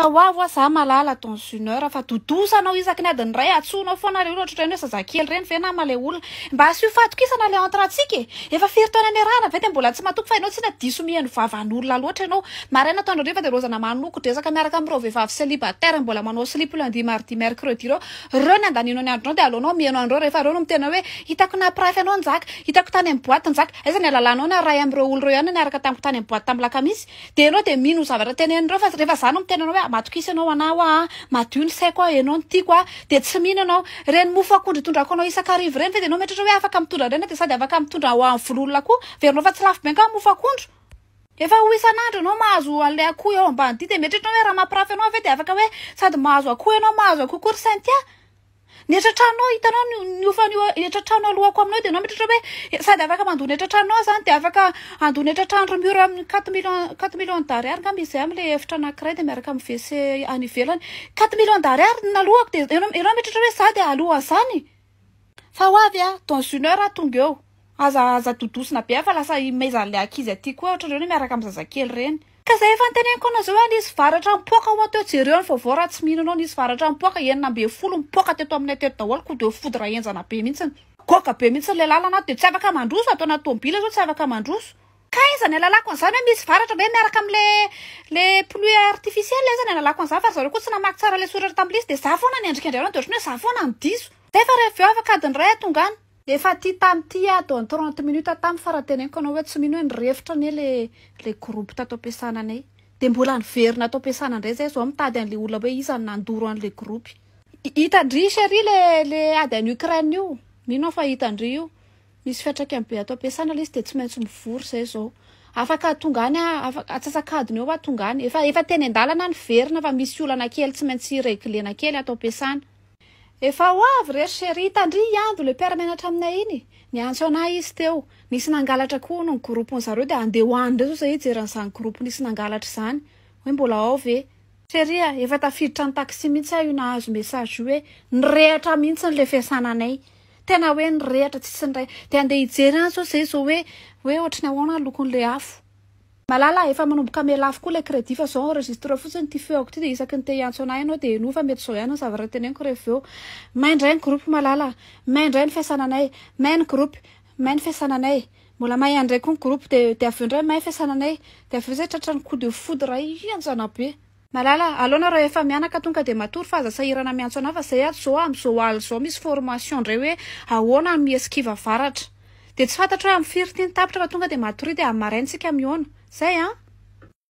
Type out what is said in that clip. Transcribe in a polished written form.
Fa hoavo za malala dans une heure fa dodosanao isaky ny adiny ray atsonao foana reo ohatra ny hoe zazakely reny ve nama le olona mba asio fatokisana le entratsika efa firy taona ny rana ve de mbola tsy matoky fa ianao tsy na diso mihaino vavan'olona loatra ianao maraina taona riva de rozana manoko dresaka miaraka amin'ireo vehivavy célibataire mbola manao slip lundi mardi mercredi reo ny andanino ny andronao de alonao mihaino andreo rehefa reo no mitena hoe hitako na prafy anao njaka hitako tany amin'ny boîte njaka aiza ny alalanao na ray amin'ireo olo reo ihany niaraka tamiko tany amin'ny boîte tamin'ny lakamisy de ianao de mino zavatra tenenindreo fa rehefa za no mitenanao hoe matokisa anao anao madio ny saiko ianao ny tiako de tsy mino anao reny mofo akondro tondrako anao isakarivo reny fa de anao metratra hoe afaka mitondra reny de sady afaka mitondra ho amin'ny vololona koa verinao fa tsy lafo be ka mofo akondro efa ho isan'andro anao mahazo an'le akoho eo ambany ty de metratra hoe raha mampirafy anao ve de afaka hoe sady mahazo akoho ianao mahazo akoho korsentia ny etratranao hitanao ny ofany etratranao alohako aminao de anao metratra hoe sady afaka mandony etratranao zany de afaka andony etratrano miro amin'ny 4 millions d'ariary nga misy am'le efitra anankiray de miaraka amin'ny WC any ivelany 4 millions d'ariary nalohako de ianao metratra hoe za de aloha zany fa ho avy dans une heure tonga eo aza dodosina be fa lasa imezan'le akizy aty koa ohatra reny miaraka amin'ny zazakely reny ka zay efa anteneniko anao zao nisy varatra mipoaka ho ateo jereo ny vaovao raha tsy mino anao nisy varatra mipoaka enina ambe folo mipoaka teto aminay teto daholo ko de fodra enjana be mihitsiny goka be mihitsy le lalana de tsy afaka mandroso atao anaty tômobila zao tsy afaka mandroso ka iza ny alalako an'izany hoe misy varatra be miaraka am'le pluie artificielle iza ny alalako an'izany fa zareo koa tsy namaky tsara le soratra tam'le izy de za foana ny endrika andrianao de ohatrany hoe za foana ny diso zay fa rehefa eo afaka adiny ray atonga any efa ty tam'ty dans 30 minutes tamy fara teneniko anao hoe tsy mino hoe nyrefitra ane le groupe tato ampiasana anay de mbola niverina atao ampiasana indray zay zao mitady an'le olona hoe iza ny nandoro an'le groupe hitandry chéri le ady any Ukraine io mino fa hitandry io misy fiatraikany be atao ampiasana le izy de tsy maintsy mivory zay zao afaka tonga any atsasakadiny eo tonga any efa teny andalana ny verina fa misy olana kely tsy maintsy réglena kely atao ampiasana efa ho avy re chéri hitandry ando le mpiara-mianatra aminay iny niantso anahy izy teo nisy nangalatra koa no groupe zareo de andeha hoany ndray zao zay jeran'izany groupe nisy nangalatra zany hoe mbola ao ve chéri efa tafiditra ny taxi mihitsy aho io nahazo message io hoe nirehatra mihitsy ny le fiasana anay tena hoe nirehatra tsisy ny ray de andeha hijery any zao zay zao hoe ohatry ny ahoana lokon'le afo malala efa manomboka melafo koa le crédit fa zao enregistre fotsiny ty feoko ty de isaky ny te hiantso anahy ianao de no fa mety zao ihany ny zavatra teneniko rehefa eo maindray ny groupe malala maindray ny fiasana anay may ny groupe may ny fiasana anay mbola may andray koa ny groupe de aveo ndray may fiasana anay de aveo zay tratra ny coup de foudre ianjana be malala alona raha efa mianaka tonga de matory fa aza sahirana miantso anahy fa zay ato zao am'izao aly zao misy formation ndray hoe ahoana mieskiva varatra de tsy fantatra hoe amin'ny firy ty ny tapitra fa tonga de matory de amin'ny maraintsika miona zay